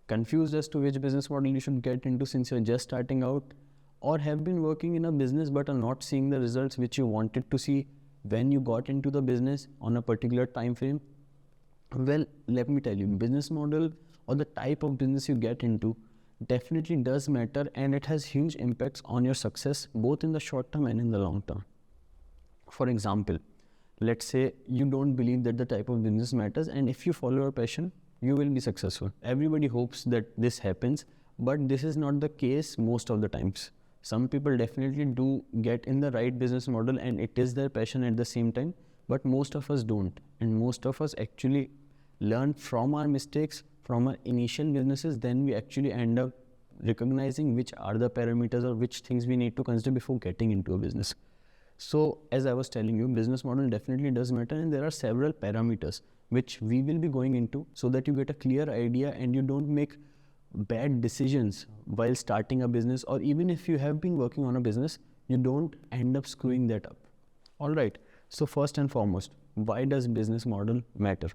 confused as to which business model you should get into since you're just starting out, or have been working in a business but are not seeing the results which you wanted to see when you got into the business on a particular time frame? Well, let me tell you, business model or the type of business you get into definitely does matter, and it has huge impacts on your success both in the short term and in the long term. For example, let's say you don't believe that the type of business matters, and if you follow your passion, you will be successful. Everybody hopes that this happens, but this is not the case most of the times. Some people definitely do get in the right business model and it is their passion at the same time, but most of us don't. And most of us actually learn from our mistakes, from our initial businesses, then we actually end up recognizing which are the parameters or which things we need to consider before getting into a business. So as I was telling you, business model definitely does matter, and there are several parameters which we will be going into so that you get a clear idea and you don't make bad decisions while starting a business, or even if you have been working on a business, you don't end up screwing that up. All right. So first and foremost, why does business model matter?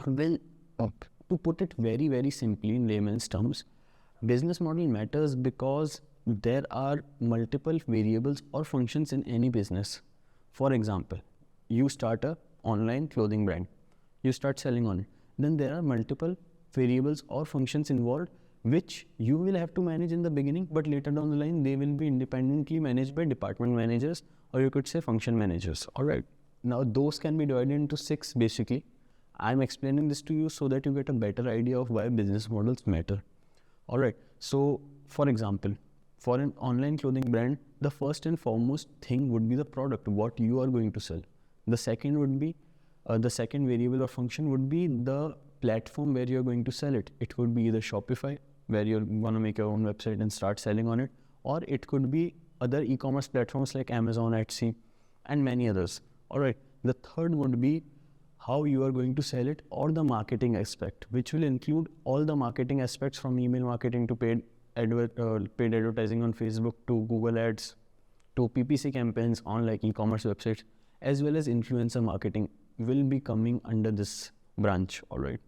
Well, to put it very, very simply in layman's terms, business model matters because there are multiple variables or functions in any business. For example, you start a online clothing brand, you start selling on it. Then there are multiple variables or functions involved which you will have to manage in the beginning, but later down the line they will be independently managed by department managers, or you could say function managers. All right. Now those can be divided into 6 basically. I'm explaining this to you so that you get a better idea of why business models matter. All right. So for example, for an online clothing brand, the first and foremost thing would be the product, what you are going to sell. The second would be, the second variable or function would be the platform where you're going to sell it. It could be either Shopify, where you're going to make your own website and start selling on it, or it could be other e-commerce platforms like Amazon, Etsy, and many others. All right. The third would be how you are going to sell it, or the marketing aspect, which will include all the marketing aspects from email marketing to paid advertising on Facebook to Google Ads to PPC campaigns on like e-commerce websites, as well as influencer marketing will be coming under this branch. All right.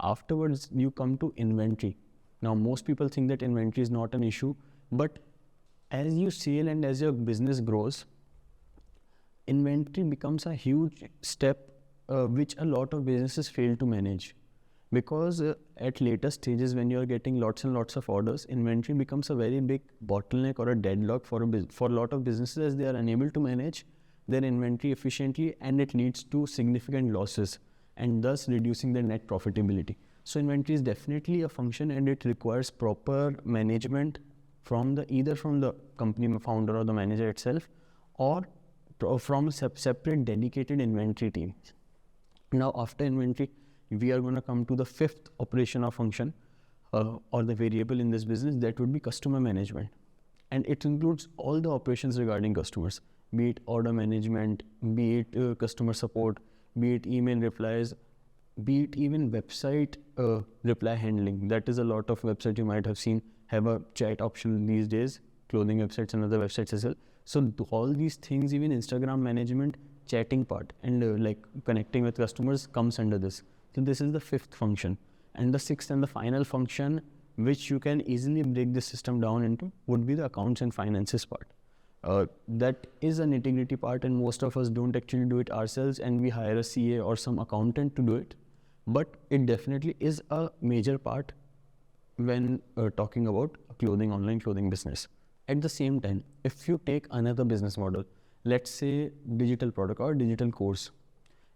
Afterwards, you come to inventory. Now, most people think that inventory is not an issue, but as you scale and as your business grows, inventory becomes a huge step which a lot of businesses fail to manage. Because at later stages, when you're getting lots and lots of orders, inventory becomes a very big bottleneck or a deadlock for a lot of businesses, as they are unable to manage their inventory efficiently, and it leads to significant losses and thus reducing their net profitability. So inventory is definitely a function, and it requires proper management from either from the company founder or the manager itself, or from a separate dedicated inventory team. Now after inventory, we are going to come to the 5th operation or function or the variable in this business, that would be customer management. And it includes all the operations regarding customers, be it order management, be it customer support, be it email replies, be it even website reply handling. That is, a lot of websites you might have seen have a chat option these days, clothing websites and other websites as well. So all these things, even Instagram management, chatting part, and like connecting with customers comes under this. So this is the 5th function. And the 6th and the final function, which you can easily break the system down into, would be the accounts and finances part. That is an nitty-gritty part, and most of us don't actually do it ourselves, and we hire a CA or some accountant to do it. But it definitely is a major part when talking about a online clothing business. At the same time, if you take another business model, let's say digital product or digital course,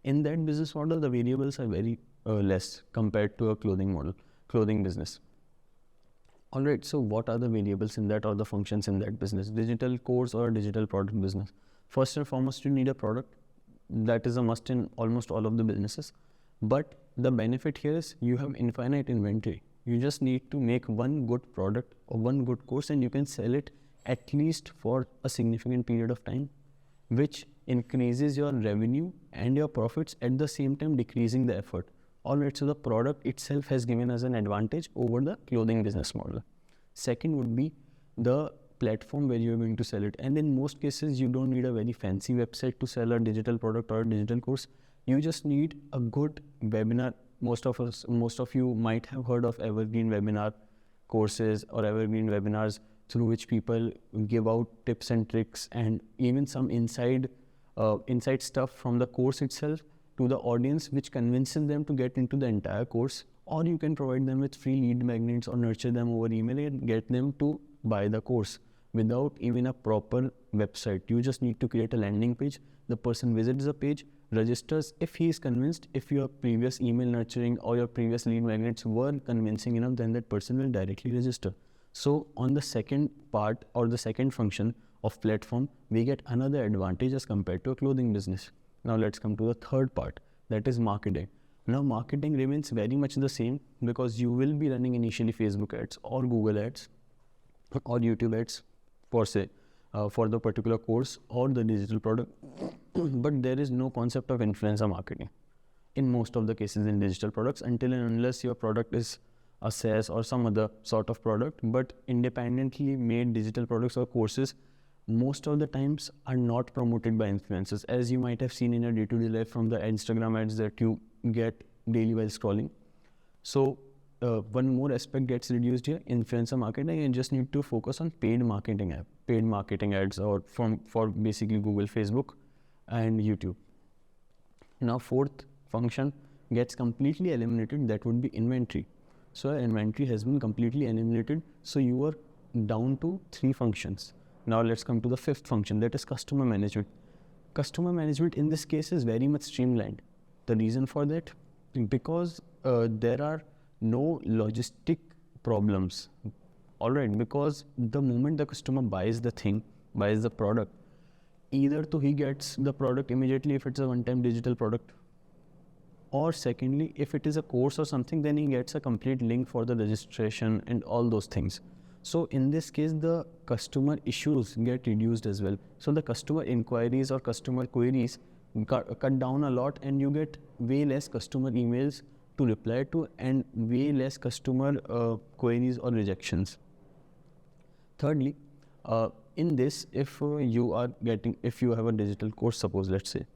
in that business model, the variables are very less compared to a clothing business. All right, so what are the variables in that, or the functions in that business, digital course or digital product business? First and foremost, you need a product. That is a must in almost all of the businesses. But the benefit here is you have infinite inventory. You just need to make one good product or one good course, and you can sell it at least for a significant period of time, which increases your revenue and your profits, at the same time decreasing the effort. All right, so the product itself has given us an advantage over the clothing business model. Second would be the platform where you're going to sell it. And in most cases, you don't need a very fancy website to sell a digital product or a digital course. You just need a good webinar most of you might have heard of evergreen webinar courses or evergreen webinars through which people give out tips and tricks and even some inside stuff from the course itself to the audience, which convinces them to get into the entire course. Or you can provide them with free lead magnets or nurture them over email and get them to buy the course without even a proper website. You just need to create a landing page. The person visits the page, registers. If he is convinced, if your previous email nurturing or your previous lead magnets were convincing enough, then that person will directly register. So on the second part or the second function of platform, we get another advantage as compared to a clothing business. Now let's come to the third part, that is marketing. Now marketing remains very much the same because you will be running initially Facebook ads or Google ads or YouTube ads for for the particular course or the digital product. But there is no concept of influencer marketing in most of the cases in digital products until and unless your product is a SaaS or some other sort of product. But independently made digital products or courses most of the times are not promoted by influencers, as you might have seen in your day-to-day life from the Instagram ads that you get daily while scrolling. So one more aspect gets reduced here, influencer marketing, and just need to focus on paid marketing ads or for basically Google, Facebook and YouTube. Now fourth function gets completely eliminated, that would be inventory. So inventory has been completely eliminated, so you are down to 3 functions. Now let's come to the fifth function, that is customer management. Customer management in this case is very much streamlined. The reason for that, because there are no logistic problems. Alright, because the moment the customer buys the product, either he gets the product immediately if it's a one-time digital product, or secondly, if it is a course or something, then he gets a complete link for the registration and all those things. So in this case, the customer issues get reduced as well. So the customer inquiries or customer queries cut down a lot, and you get way less customer emails to reply to and way less customer queries or rejections. Thirdly, in this, if you have a digital course, suppose, let's say,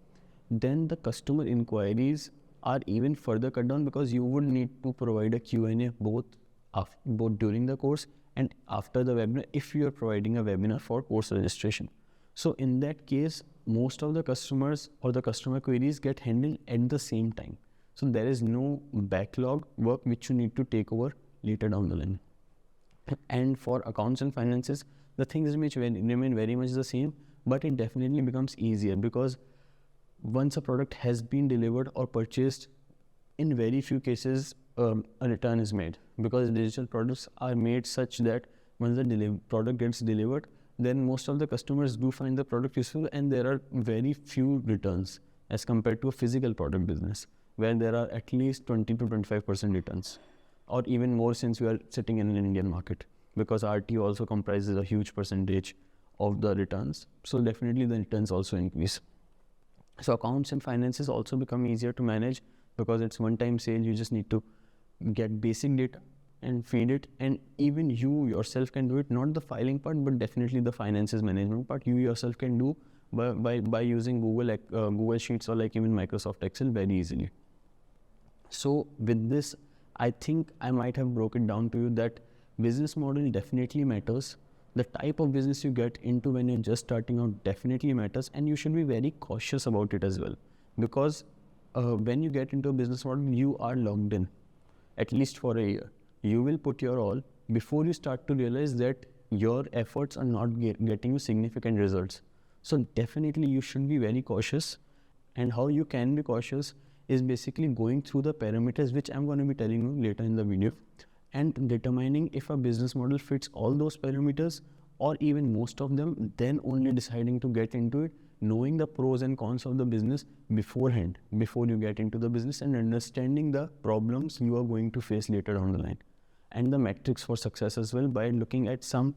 then the customer inquiries are even further cut down because you would need to provide a Q&A both during the course and after the webinar if you are providing a webinar for course registration. So in that case, most of the customers or the customer queries get handled at the same time. So there is no backlog work which you need to take over later down the line. And for accounts and finances, the things remain very much the same, but it definitely becomes easier because once a product has been delivered or purchased, in very few cases a return is made, because digital products are made such that once the product gets delivered, then most of the customers do find the product useful and there are very few returns as compared to a physical product business where there are at least 20 to 25% returns, or even more since we are sitting in an Indian market, because RT also comprises a huge percentage of the returns. So definitely the returns also increase. So accounts and finances also become easier to manage because it's one-time sale. You just need to get basic data and feed it, and even you yourself can do it, not the filing part, but definitely the finances management part you yourself can do by using Google Sheets or like even Microsoft Excel very easily. So with this, I think I might have broken down to you that business model definitely matters. The type of business you get into when you're just starting out definitely matters, and you should be very cautious about it as well, because when you get into a business model, you are logged in at least for a year. You will put your all before you start to realize that your efforts are not getting you significant results. So definitely you should be very cautious, and how you can be cautious is basically going through the parameters which I'm going to be telling you later in the video, and determining if a business model fits all those parameters or even most of them, then only deciding to get into it, knowing the pros and cons of the business beforehand, before you get into the business, and understanding the problems you are going to face later down the line, and the metrics for success as well, by looking at some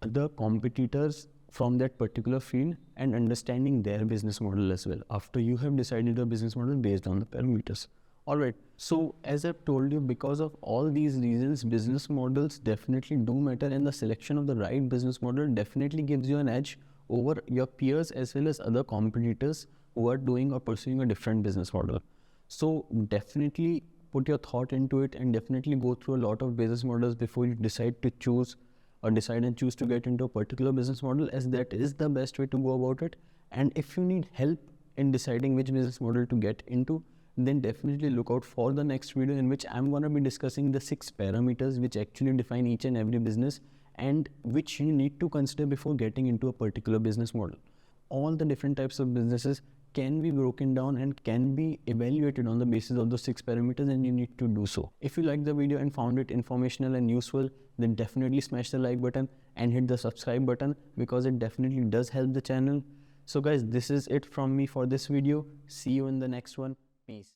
other competitors from that particular field and understanding their business model as well, after you have decided a business model based on the parameters. Alright, so as I've told you, because of all these reasons, business models definitely do matter, and the selection of the right business model definitely gives you an edge over your peers as well as other competitors who are doing or pursuing a different business model. So definitely put your thought into it and definitely go through a lot of business models before you decide to choose to get into a particular business model, as that is the best way to go about it. And if you need help in deciding which business model to get into, then definitely look out for the next video, in which I'm going to be discussing the 6 parameters which actually define each and every business and which you need to consider before getting into a particular business model. All the different types of businesses can be broken down and can be evaluated on the basis of those 6 parameters, and you need to do so. If you liked the video and found it informational and useful, then definitely smash the like button and hit the subscribe button, because it definitely does help the channel. So guys, this is it from me for this video. See you in the next one. Peace.